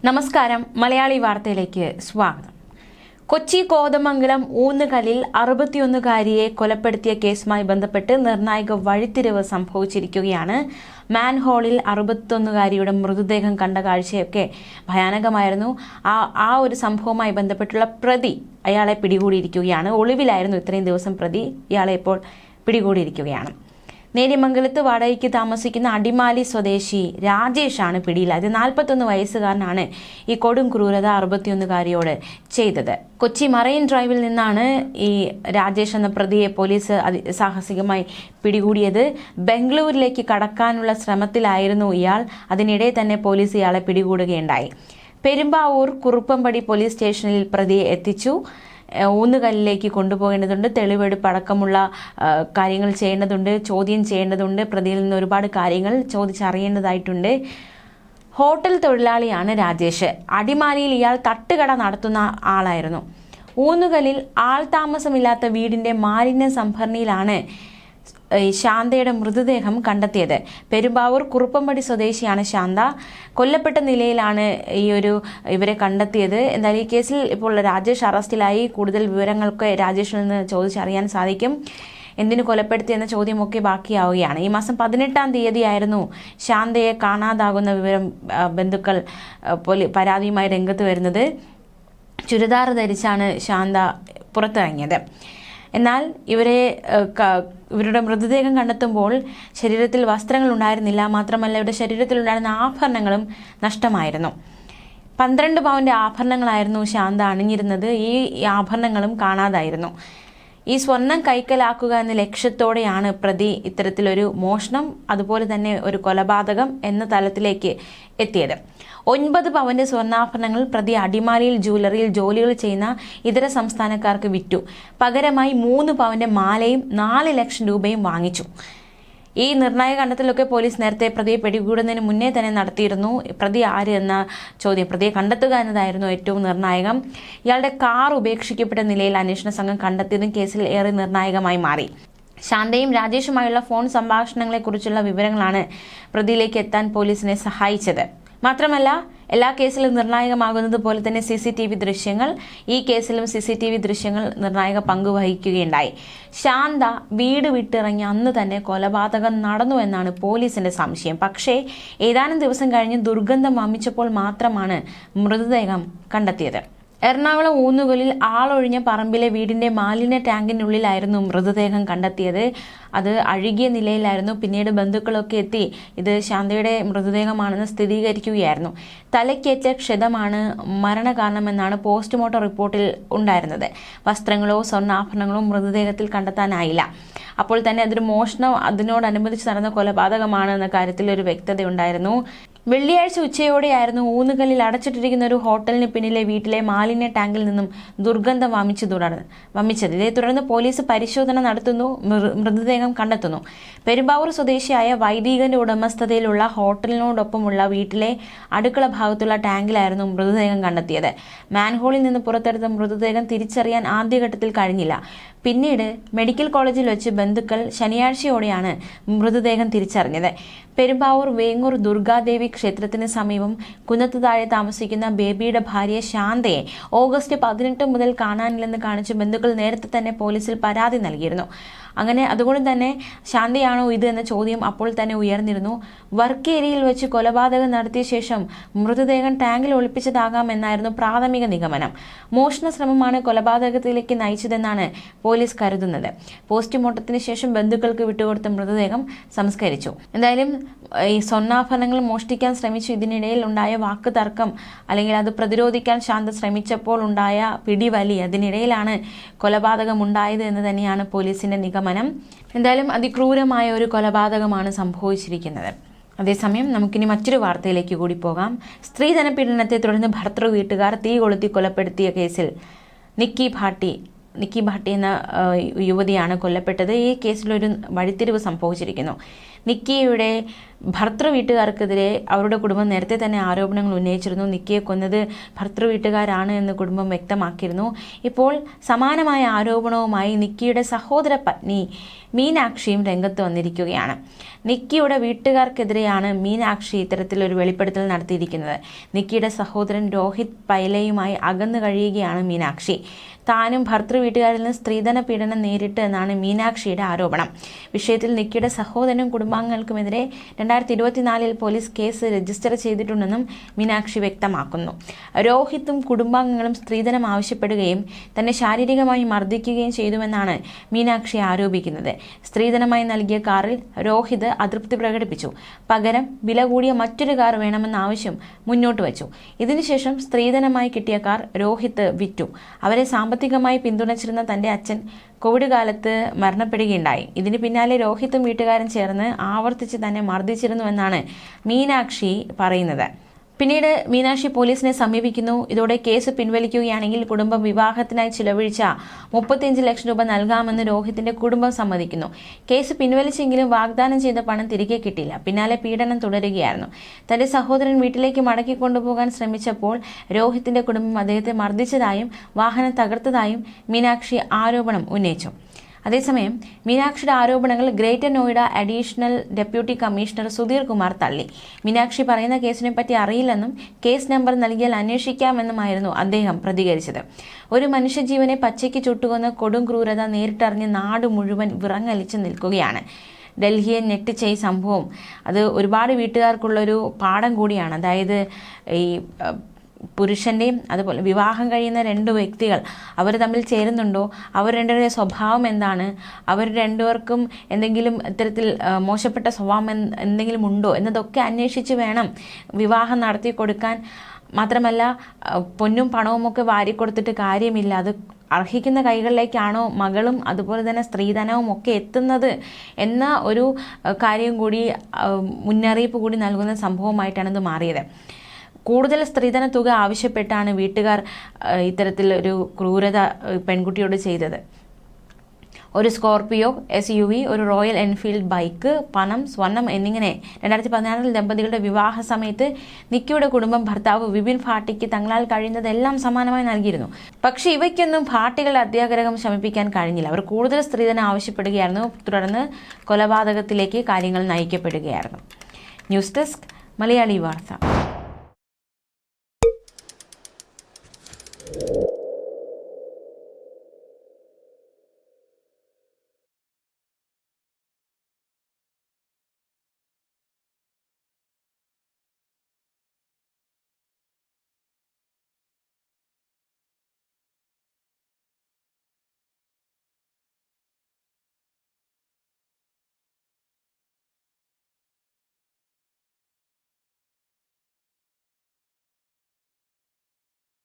നമസ്കാരം. മലയാളി വാർത്തയിലേക്ക് സ്വാഗതം. കൊച്ചി കോതമംഗലം ഊന്നുകല്ലിൽ 61-കാരിയെ കൊലപ്പെടുത്തിയ കേസുമായി ബന്ധപ്പെട്ട് നിർണായക വഴിത്തിരിവ് സംഭവിച്ചിരിക്കുകയാണ്. മാൻഹോളിൽ 61-കാരിയുടെ മൃതദേഹം കണ്ട കാഴ്ചയൊക്കെ ഭയാനകമായിരുന്നു. ആ ഒരു സംഭവവുമായി ബന്ധപ്പെട്ടുള്ള പ്രതി അയാളെ പിടികൂടിയിരിക്കുകയാണ്. ഒളിവിലായിരുന്നു ഇത്രയും ദിവസം പ്രതി. ഇയാളെ ഇപ്പോൾ പിടികൂടിയിരിക്കുകയാണ്. നേര്യമംഗലത്ത് വാടകയ്ക്ക് താമസിക്കുന്ന അടിമാലി സ്വദേശി രാജേഷാണ് പിടിയിലായത്. 41 വയസ്സുകാരനാണ് ഈ കൊടും ക്രൂരത 61-കാരിയോട് ചെയ്തത്. കൊച്ചി മറൈൻ ഡ്രൈവിൽ നിന്നാണ് ഈ രാജേഷ് എന്ന പ്രതിയെ പോലീസ് സാഹസികമായി പിടികൂടിയത്. ബംഗളൂരിലേക്ക് കടക്കാനുള്ള ശ്രമത്തിലായിരുന്നു ഇയാൾ. അതിനിടെ തന്നെ പോലീസ് ഇയാളെ പിടികൂടുകയുണ്ടായി. പെരുമ്പാവൂർ കുറുപ്പമ്പടി പോലീസ് സ്റ്റേഷനിൽ പ്രതിയെ എത്തിച്ചു. ഊന്നുകല്ലിലേക്ക് കൊണ്ടുപോകേണ്ടതുണ്ട്. തെളിവെടുപ്പ് അടക്കമുള്ള കാര്യങ്ങൾ ചെയ്യേണ്ടതുണ്ട്. ചോദ്യം ചെയ്യേണ്ടതുണ്ട്. പ്രതിയിൽ നിന്ന് ഒരുപാട് കാര്യങ്ങൾ ചോദിച്ചറിയേണ്ടതായിട്ടുണ്ട്. ഹോട്ടൽ തൊഴിലാളിയാണ് രാജേഷ്. അടിമാലിയിൽ ഇയാൾ തട്ടുകട നടത്തുന്ന ആളായിരുന്നു. ഊന്നുകല്ലിൽ ആൾതാമസമില്ലാത്ത വീടിന്റെ മാലിന്യ സംഭരണിയിലാണ് ശാന്തയുടെ മൃതദേഹം കണ്ടെത്തിയത്. പെരുമ്പാവൂർ കുറുപ്പമ്പടി സ്വദേശിയാണ് ശാന്ത. കൊല്ലപ്പെട്ട നിലയിലാണ് ഇവരെ കണ്ടെത്തിയത്. എന്തായാലും ഈ കേസിൽ ഇപ്പോൾ രാജേഷ് അറസ്റ്റിലായി. കൂടുതൽ വിവരങ്ങൾക്ക് രാജേഷിൽ നിന്ന് ചോദിച്ചറിയാൻ സാധിക്കും. എന്തിനു കൊലപ്പെടുത്തിയെന്ന ചോദ്യമൊക്കെ ബാക്കിയാവുകയാണ്. ഈ മാസം 18-ാം തീയതിയായിരുന്നു ശാന്തയെ കാണാതാകുന്ന വിവരം ബന്ധുക്കൾ പരാതിയുമായി രംഗത്ത് വരുന്നത്. ചുരിദാർ ധരിച്ചാണ് ശാന്ത പുറത്തിറങ്ങിയത്. എന്നാൽ ഇവരുടെ മൃതദേഹം കണ്ടെത്തുമ്പോൾ ശരീരത്തിൽ വസ്ത്രങ്ങൾ ഉണ്ടായിരുന്നില്ല. മാത്രമല്ല ഇവരുടെ ശരീരത്തിലുണ്ടായിരുന്ന ആഭരണങ്ങളും നഷ്ടമായിരുന്നു. 12 പവന്റെ ആഭരണങ്ങളായിരുന്നു ശാന്ത അണിഞ്ഞിരുന്നത്. ഈ ആഭരണങ്ങളും കാണാതായിരുന്നു. ഈ സ്വർണം കൈക്കലാക്കുക എന്ന ലക്ഷ്യത്തോടെയാണ് പ്രതി ഇത്തരത്തിലൊരു മോഷണം, അതുപോലെ തന്നെ ഒരു കൊലപാതകം എന്ന തലത്തിലേക്ക് എത്തിയത്. 9 പവന്റെ സ്വർണ്ണാഭരണങ്ങൾ പ്രതി അടിമാലിയിൽ ജ്വല്ലറിയിൽ ജോലികൾ ചെയ്യുന്ന ഇതര സംസ്ഥാനക്കാർക്ക് വിറ്റു. പകരമായി 3 പവന്റെ മാലയും 4 ലക്ഷം രൂപയും വാങ്ങിച്ചു. ഈ നിർണായക കണ്ടെത്തലൊക്കെ പോലീസ് നേരത്തെ പ്രതിയെ പിടികൂടുന്നതിന് മുന്നേ തന്നെ നടത്തിയിരുന്നു. പ്രതി ആര് എന്ന ചോദ്യം, പ്രതിയെ കണ്ടെത്തുക എന്നതായിരുന്നു ഏറ്റവും നിർണായകം. ഇയാളുടെ കാർ ഉപേക്ഷിക്കപ്പെട്ട നിലയിൽ അന്വേഷണ സംഘം കണ്ടെത്തിയതും കേസിൽ ഏറെ നിർണായകമായി മാറി. ശാന്തയും രാജേഷുമായുള്ള ഫോൺ സംഭാഷണങ്ങളെക്കുറിച്ചുള്ള വിവരങ്ങളാണ് പ്രതിയിലേക്ക് എത്താൻ പോലീസിനെ സഹായിച്ചത്. മാത്രമല്ല എല്ലാ കേസിലും നിർണായകമാകുന്നത് പോലെ തന്നെ CCTV ദൃശ്യങ്ങൾ, ഈ കേസിലും CCTV ദൃശ്യങ്ങൾ നിർണായക പങ്ക് വഹിക്കുകയുണ്ടായി. ശാന്ത വീട് വിട്ടിറങ്ങി അന്ന് തന്നെ കൊലപാതകം നടന്നു എന്നാണ് പോലീസിന്റെ സംശയം. പക്ഷേ ഏതാനും ദിവസം കഴിഞ്ഞ് ദുർഗന്ധം വമിച്ചപ്പോൾ മാത്രമാണ് മൃതദേഹം കണ്ടെത്തിയത്. എറണാകുളം ഊന്നുകല്ലിൽ ആളൊഴിഞ്ഞ പറമ്പിലെ വീടിന്റെ മാലിന്യ ടാങ്കിനുള്ളിലായിരുന്നു മൃതദേഹം കണ്ടെത്തിയത്. അത് അഴുകിയ നിലയിലായിരുന്നു. പിന്നീട് ബന്ധുക്കളൊക്കെ എത്തി ഇത് ശാന്തയുടെ മൃതദേഹമാണെന്ന് സ്ഥിരീകരിക്കുകയായിരുന്നു. തലയ്ക്കേറ്റ ക്ഷതമാണ് മരണകാരണമെന്നാണ് പോസ്റ്റ്മോർട്ടം റിപ്പോർട്ടിൽ ഉണ്ടായിരുന്നത്. വസ്ത്രങ്ങളോ സ്വർണ്ണാഭരണങ്ങളോ മൃതദേഹത്തിൽ കണ്ടെത്താനായില്ല. അപ്പോൾ തന്നെ അതൊരു മോഷണം, അതിനോടനുബന്ധിച്ച് നടന്ന കൊലപാതകമാണ് എന്ന കാര്യത്തിൽ ഒരു വ്യക്തതയുണ്ടായിരുന്നു. വെള്ളിയാഴ്ച ഉച്ചയോടെയായിരുന്നു ഊന്നുകല്ലിൽ അടച്ചിട്ടിരിക്കുന്ന ഒരു ഹോട്ടലിന് പിന്നിലെ വീട്ടിലെ മാലിന്യ ടാങ്കിൽ നിന്നും ദുർഗന്ധം വമിച്ചത്. ഇതേ തുടർന്ന് പോലീസ് പരിശോധന നടത്തുന്നു. മൃതദേഹം കണ്ടെത്തുന്നു. പെരുമ്പാവൂർ സ്വദേശിയായ വൈദികന്റെ ഉടമസ്ഥതയിലുള്ള ഹോട്ടലിനോടൊപ്പമുള്ള വീട്ടിലെ അടുക്കള ഭാഗത്തുള്ള ടാങ്കിലായിരുന്നു മൃതദേഹം കണ്ടെത്തിയത്. മാൻഹോളിൽ നിന്ന് പുറത്തെടുത്ത മൃതദേഹം തിരിച്ചറിയാൻ ആദ്യഘട്ടത്തിൽ കഴിഞ്ഞില്ല. പിന്നീട് മെഡിക്കൽ കോളേജിൽ വെച്ച് ബന്ധുക്കൾ ശനിയാഴ്ചയോടെയാണ് മൃതദേഹം തിരിച്ചറിഞ്ഞത്. പെരുമ്പാവൂർ വേങ്ങൂർ ദുർഗാദേവി ക്ഷേത്രത്തിന് സമീപം കുന്നത്ത് താഴെ താമസിക്കുന്ന ബേബിയുടെ ഭാര്യ ശാന്തയെ ഓഗസ്റ്റ് 18 മുതൽ കാണാനില്ലെന്ന് കാണിച്ച് ബന്ധുക്കൾ നേരത്തെ തന്നെ പോലീസിൽ പരാതി നൽകിയിരുന്നു. അതുകൊണ്ട് തന്നെ ശാന്തയാണോ ഇത് എന്ന ചോദ്യം അപ്പോൾ തന്നെ ഉയർന്നിരുന്നു. വർക്ക് ഏരിയയിൽ വെച്ച് കൊലപാതകം നടത്തിയ ശേഷം മൃതദേഹം ടാങ്കിൽ ഒളിപ്പിച്ചതാകാമെന്നായിരുന്നു പ്രാഥമിക നിഗമനം. മോഷണ ശ്രമമാണ് കൊലപാതകത്തിലേക്ക് നയിച്ചതെന്നാണ് പോലീസ് കരുതുന്നത്. പോസ്റ്റ്മോർട്ടത്തിന് ശേഷം ബന്ധുക്കൾക്ക് വിട്ടുകൊടുത്ത മൃതദേഹം സംസ്കരിച്ചു. എന്തായാലും ഈ സ്വർണ്ണാഭരണങ്ങൾ മോഷ്ടിക്കാൻ ശ്രമിച്ചു. ഇതിനിടയിൽ ഉണ്ടായ വാക്ക് തർക്കം, അല്ലെങ്കിൽ അത് പ്രതിരോധിക്കാൻ ശാന്ത ശ്രമിച്ചപ്പോൾ ഉണ്ടായ പിടിവലി, അതിനിടയിലാണ് കൊലപാതകം ഉണ്ടായത് എന്ന് തന്നെയാണ് പോലീസിന്റെ നിഗമനം. എന്തായാലും അതിക്രൂരമായ ഒരു കൊലപാതകമാണ് സംഭവിച്ചിരിക്കുന്നത്. അതേസമയം നമുക്കിനി മറ്റൊരു വാർത്തയിലേക്ക് കൂടി പോകാം. സ്ത്രീധന പീഡനത്തെ തുടർന്ന് ഭർത്തൃ വീട്ടുകാർ തീ കൊളുത്തി കൊലപ്പെടുത്തിയ കേസിൽ നിക്കി ഭാട്ടി എന്ന യുവതിയാണ് കൊല്ലപ്പെട്ടത്. ഈ കേസിലൊരു വഴിത്തിരിവ് സംഭവിച്ചിരിക്കുന്നു. നിക്കിയുടെ ഭർത്തൃ വീട്ടുകാർക്കെതിരെ അവരുടെ കുടുംബം നേരത്തെ തന്നെ ആരോപണങ്ങൾ ഉന്നയിച്ചിരുന്നു. നിക്കിയെ കൊന്നത് ഭർത്തൃ വീട്ടുകാരാണ് എന്ന് കുടുംബം വ്യക്തമാക്കിയിരുന്നു. ഇപ്പോൾ സമാനമായ ആരോപണവുമായി നിക്കിയുടെ സഹോദര പത്നി മീനാക്ഷിയും രംഗത്ത് വന്നിരിക്കുകയാണ്. നിക്കിയുടെ വീട്ടുകാർക്കെതിരെയാണ് മീനാക്ഷി ഇത്തരത്തിലൊരു വെളിപ്പെടുത്തൽ നടത്തിയിരിക്കുന്നത്. നിക്കിയുടെ സഹോദരൻ രോഹിത് പൈലയുമായി അകന്നു കഴിയുകയാണ് മീനാക്ഷി. താനും ഭർത്തൃ വീട്ടുകാരിൽ നിന്ന് സ്ത്രീധന പീഡനം നേരിട്ട് എന്നാണ് മീനാക്ഷിയുടെ ആരോപണം. വിഷയത്തിൽ നിക്കിയുടെ സഹോദരനും കുടുംബാംഗങ്ങൾക്കുമെതിരെ 2024 പോലീസ് കേസ് രജിസ്റ്റർ ചെയ്തിട്ടുണ്ടെന്നും മീനാക്ഷി വ്യക്തമാക്കുന്നു. രോഹിത്തും കുടുംബാംഗങ്ങളും സ്ത്രീധനം ആവശ്യപ്പെടുകയും തന്നെ ശാരീരികമായി മർദ്ദിക്കുകയും ചെയ്തുവെന്നാണ് മീനാക്ഷി ആരോപിക്കുന്നത്. സ്ത്രീധനമായി നൽകിയ കാറിൽ രോഹിത് അതൃപ്തി പ്രകടിപ്പിച്ചു. പകരം വില കൂടിയ മറ്റൊരു കാർ വേണമെന്ന ആവശ്യം മുന്നോട്ട് വച്ചു. ഇതിനുശേഷം സ്ത്രീധനമായി കിട്ടിയ കാർ രോഹിത് വിറ്റു. അവരെ സാമ്പത്തികമായി പിന്തുണച്ചിരുന്ന തന്റെ അച്ഛൻ കോവിഡ് കാലത്ത് മരണപ്പെടുകയുണ്ടായി. ഇതിന് പിന്നാലെ രോഹിത്തും വീട്ടുകാരും ചേർന്ന് ആവർത്തിച്ച് തന്നെ മർദ്ദിച്ചിരുന്നുവെന്നാണ് മീനാക്ഷി പറയുന്നത്. പിന്നീട് മീനാക്ഷി പോലീസിനെ സമീപിക്കുന്നു. ഇതോടെ കേസ് പിൻവലിക്കുകയാണെങ്കിൽ കുടുംബം വിവാഹത്തിനായി ചിലവഴിച്ച 35 ലക്ഷം രൂപ നൽകാമെന്ന് രോഹിത്തിന്റെ കുടുംബം സമ്മതിക്കുന്നു. കേസ് പിൻവലിച്ചെങ്കിലും വാഗ്ദാനം ചെയ്ത പണം തിരികെ കിട്ടില്ല. പിന്നാലെ പീഡനം തുടരുകയായിരുന്നു. തന്റെ സഹോദരൻ വീട്ടിലേക്ക് മടക്കി കൊണ്ടുപോകാൻ ശ്രമിച്ചപ്പോൾ രോഹിത്തിന്റെ കുടുംബം അദ്ദേഹത്തെ മർദ്ദിച്ചതായും വാഹനം തകർത്തതായും മീനാക്ഷി ആരോപണം ഉന്നയിച്ചു. അതേസമയം മീനാക്ഷിയുടെ ആരോപണങ്ങൾ greater Noida additional deputy commissioner Sudheer Kumar തള്ളി. മീനാക്ഷി പറയുന്ന കേസിനെ പറ്റി അറിയില്ലെന്നും കേസ് നമ്പർ നൽകിയാൽ അന്വേഷിക്കാമെന്നുമായിരുന്നു അദ്ദേഹം പ്രതികരിച്ചത്. ഒരു മനുഷ്യജീവനെ പച്ചയ്ക്ക് ചുട്ടുകൊന്ന കൊടും ക്രൂരത നേരിട്ടറിഞ്ഞ് നാട് മുഴുവൻ വിറങ്ങലിച്ചു നിൽക്കുകയാണ്. ഡൽഹിയെ ഞെട്ടിച്ച ഈ സംഭവം അത് ഒരുപാട് വീട്ടുകാർക്കുള്ളൊരു പാഠം കൂടിയാണ്. അതായത് ഈ പുരുഷൻ്റെയും അതുപോലെ വിവാഹം കഴിയുന്ന രണ്ട് വ്യക്തികൾ അവർ തമ്മിൽ ചേരുന്നുണ്ടോ, അവർ രണ്ടുപേരുടെ സ്വഭാവം എന്താണ്, അവർ രണ്ടുപേർക്കും എന്തെങ്കിലും ഇത്തരത്തിൽ മോശപ്പെട്ട സ്വഭാവം എന്തെങ്കിലും ഉണ്ടോ എന്നതൊക്കെ അന്വേഷിച്ച് വേണം വിവാഹം നടത്തി കൊടുക്കാൻ. മാത്രമല്ല പൊന്നും പണവും ഒക്കെ വാരിക്കൊടുത്തിട്ട് കാര്യമില്ല. അത് അർഹിക്കുന്ന കൈകളിലേക്കാണോ മകളും അതുപോലെ തന്നെ സ്ത്രീധനവും ഒക്കെ എത്തുന്നത് എന്ന ഒരു കാര്യം കൂടി മുന്നറിയിപ്പ് കൂടി നൽകുന്ന സംഭവമായിട്ടാണ് ഇത് മാറിയത്. കൂടുതൽ സ്ത്രീധന തുക ആവശ്യപ്പെട്ടാണ് വീട്ടുകാർ ഇത്തരത്തിൽ ഒരു ക്രൂരത പെൺകുട്ടിയോട് ചെയ്തത്. ഒരു സ്കോർപിയോ SUV, ഒരു റോയൽ എൻഫീൽഡ് ബൈക്ക്, പണം, സ്വർണം എന്നിങ്ങനെ 2016 ദമ്പതികളുടെ വിവാഹ സമയത്ത് നിക്കിയുടെ കുടുംബം ഭർത്താവ് വിപിൻ ഭാട്ടിക്ക് തങ്ങളാൽ കഴിയുന്നതെല്ലാം സമാനമായി നൽകിയിരുന്നു. പക്ഷേ ഇവയ്ക്കൊന്നും ഭാട്ടികളുടെ അത്യാഗ്രഹം ശമിപ്പിക്കാൻ കഴിഞ്ഞില്ല. അവർ കൂടുതൽ സ്ത്രീധനം ആവശ്യപ്പെടുകയായിരുന്നു. തുടർന്ന് കൊലപാതകത്തിലേക്ക് കാര്യങ്ങൾ നയിക്കപ്പെടുകയായിരുന്നു. ന്യൂസ് ഡെസ്ക് മലയാളി വാർത്ത.